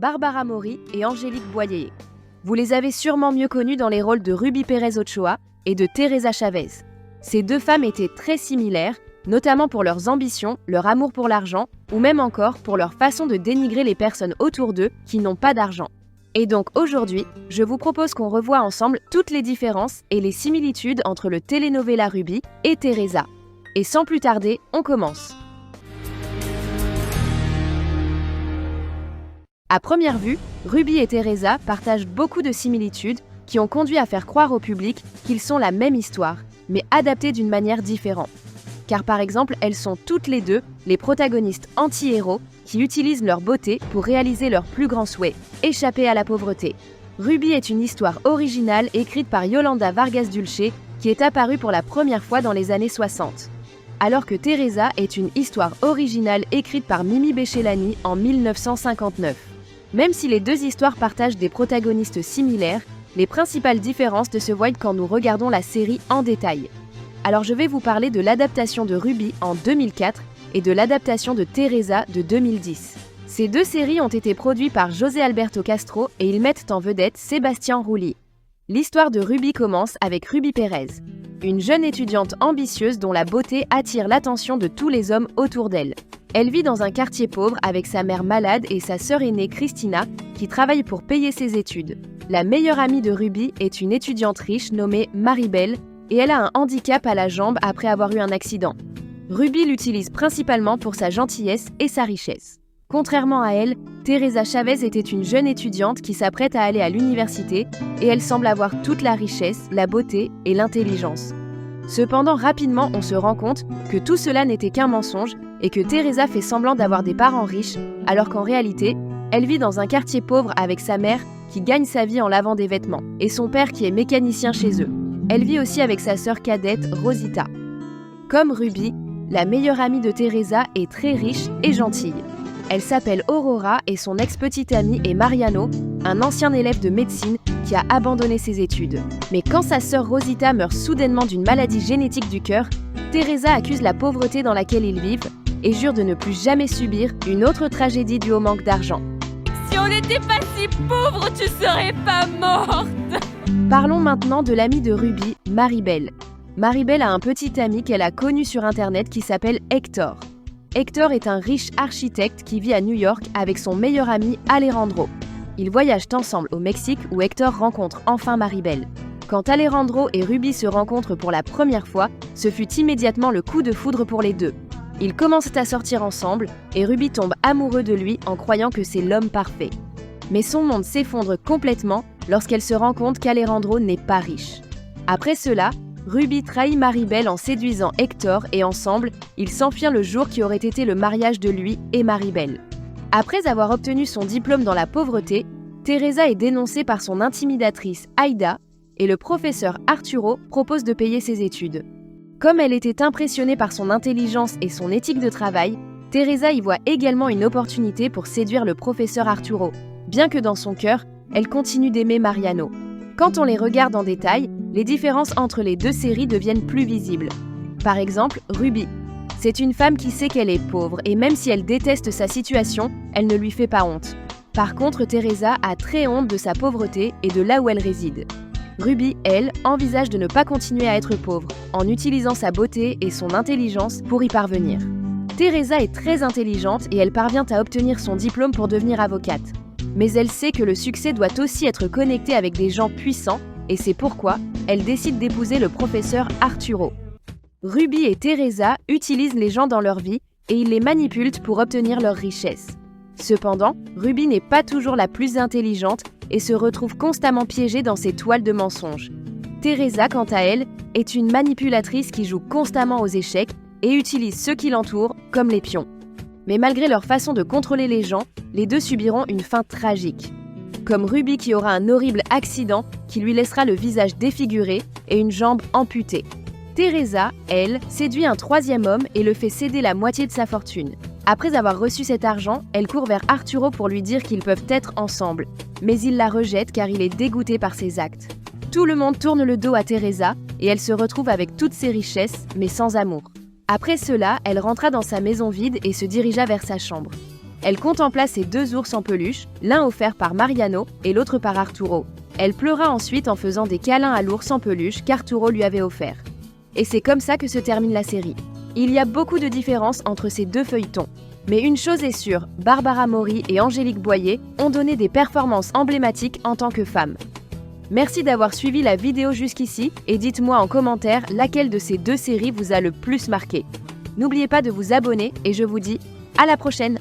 Barbara Mori et Angélique Boyer. Vous les avez sûrement mieux connues dans les rôles de Ruby Pérez Ochoa et de Teresa Chavez. Ces deux femmes étaient très similaires, notamment pour leurs ambitions, leur amour pour l'argent, ou même encore pour leur façon de dénigrer les personnes autour d'eux qui n'ont pas d'argent. Et donc aujourd'hui, je vous propose qu'on revoie ensemble toutes les différences et les similitudes entre le telenovela Ruby et Teresa. Et sans plus tarder, on commence. À première vue, Ruby et Teresa partagent beaucoup de similitudes qui ont conduit à faire croire au public qu'ils sont la même histoire, mais adaptées d'une manière différente. Car par exemple, elles sont toutes les deux les protagonistes anti-héros qui utilisent leur beauté pour réaliser leur plus grand souhait, échapper à la pauvreté. Ruby est une histoire originale écrite par Yolanda Vargas Dulce qui est apparue pour la première fois dans les années 60. Alors que Teresa est une histoire originale écrite par Mimi Bechelani en 1959. Même si les deux histoires partagent des protagonistes similaires, les principales différences se voient quand nous regardons la série en détail. Alors je vais vous parler de l'adaptation de Ruby en 2004 et de l'adaptation de Teresa de 2010. Ces deux séries ont été produites par José Alberto Castro et ils mettent en vedette Sébastien Roulier. L'histoire de Ruby commence avec Ruby Pérez, une jeune étudiante ambitieuse dont la beauté attire l'attention de tous les hommes autour d'elle. Elle vit dans un quartier pauvre avec sa mère malade et sa sœur aînée Christina qui travaille pour payer ses études. La meilleure amie de Ruby est une étudiante riche nommée Maribel et elle a un handicap à la jambe après avoir eu un accident. Ruby l'utilise principalement pour sa gentillesse et sa richesse. Contrairement à elle, Teresa Chavez était une jeune étudiante qui s'apprête à aller à l'université et elle semble avoir toute la richesse, la beauté et l'intelligence. Cependant, rapidement, on se rend compte que tout cela n'était qu'un mensonge et que Teresa fait semblant d'avoir des parents riches, alors qu'en réalité, elle vit dans un quartier pauvre avec sa mère qui gagne sa vie en lavant des vêtements et son père qui est mécanicien chez eux. Elle vit aussi avec sa sœur cadette, Rosita. Comme Ruby, la meilleure amie de Teresa est très riche et gentille. Elle s'appelle Aurora et son ex-petite amie est Mariano, un ancien élève de médecine qui a abandonné ses études. Mais quand sa sœur Rosita meurt soudainement d'une maladie génétique du cœur, Teresa accuse la pauvreté dans laquelle ils vivent et jure de ne plus jamais subir une autre tragédie due au manque d'argent. Si on n'était pas si pauvres, tu serais pas morte! Parlons maintenant de l'amie de Ruby, Maribel. Maribel a un petit ami qu'elle a connu sur internet qui s'appelle Hector. Hector est un riche architecte qui vit à New York avec son meilleur ami Alejandro. Ils voyagent ensemble au Mexique où Hector rencontre enfin Maribel. Quand Alejandro et Ruby se rencontrent pour la première fois, ce fut immédiatement le coup de foudre pour les deux. Ils commencent à sortir ensemble et Ruby tombe amoureux de lui en croyant que c'est l'homme parfait. Mais son monde s'effondre complètement lorsqu'elle se rend compte qu'Alejandro n'est pas riche. Après cela, Ruby trahit Maribel en séduisant Hector et ensemble, ils s'enfuirent le jour qui aurait été le mariage de lui et Maribel. Après avoir obtenu son diplôme dans la pauvreté, Teresa est dénoncée par son intimidatrice Aida et le professeur Arturo propose de payer ses études. Comme elle était impressionnée par son intelligence et son éthique de travail, Teresa y voit également une opportunité pour séduire le professeur Arturo, bien que dans son cœur, elle continue d'aimer Mariano. Quand on les regarde en détail, les différences entre les deux séries deviennent plus visibles. Par exemple, Ruby. C'est une femme qui sait qu'elle est pauvre et même si elle déteste sa situation, elle ne lui fait pas honte. Par contre, Teresa a très honte de sa pauvreté et de là où elle réside. Ruby, elle, envisage de ne pas continuer à être pauvre, en utilisant sa beauté et son intelligence pour y parvenir. Teresa est très intelligente et elle parvient à obtenir son diplôme pour devenir avocate. Mais elle sait que le succès doit aussi être connecté avec des gens puissants et c'est pourquoi elle décide d'épouser le professeur Arturo. Ruby et Teresa utilisent les gens dans leur vie et ils les manipulent pour obtenir leur richesse. Cependant, Ruby n'est pas toujours la plus intelligente et se retrouve constamment piégée dans ses toiles de mensonges. Teresa, quant à elle, est une manipulatrice qui joue constamment aux échecs et utilise ceux qui l'entourent comme les pions. Mais malgré leur façon de contrôler les gens, les deux subiront une fin tragique. Comme Ruby qui aura un horrible accident qui lui laissera le visage défiguré et une jambe amputée. Teresa, elle, séduit un troisième homme et le fait céder la moitié de sa fortune. Après avoir reçu cet argent, elle court vers Arturo pour lui dire qu'ils peuvent être ensemble. Mais il la rejette car il est dégoûté par ses actes. Tout le monde tourne le dos à Teresa et elle se retrouve avec toutes ses richesses, mais sans amour. Après cela, elle rentra dans sa maison vide et se dirigea vers sa chambre. Elle contempla ses 2 ours en peluche, l'un offert par Mariano et l'autre par Arturo. Elle pleura ensuite en faisant des câlins à l'ours en peluche qu'Arturo lui avait offert. Et c'est comme ça que se termine la série. Il y a beaucoup de différences entre ces 2 feuilletons. Mais une chose est sûre, Barbara Mori et Angélique Boyer ont donné des performances emblématiques en tant que femmes. Merci d'avoir suivi la vidéo jusqu'ici et dites-moi en commentaire laquelle de ces 2 séries vous a le plus marqué. N'oubliez pas de vous abonner et je vous dis à la prochaine!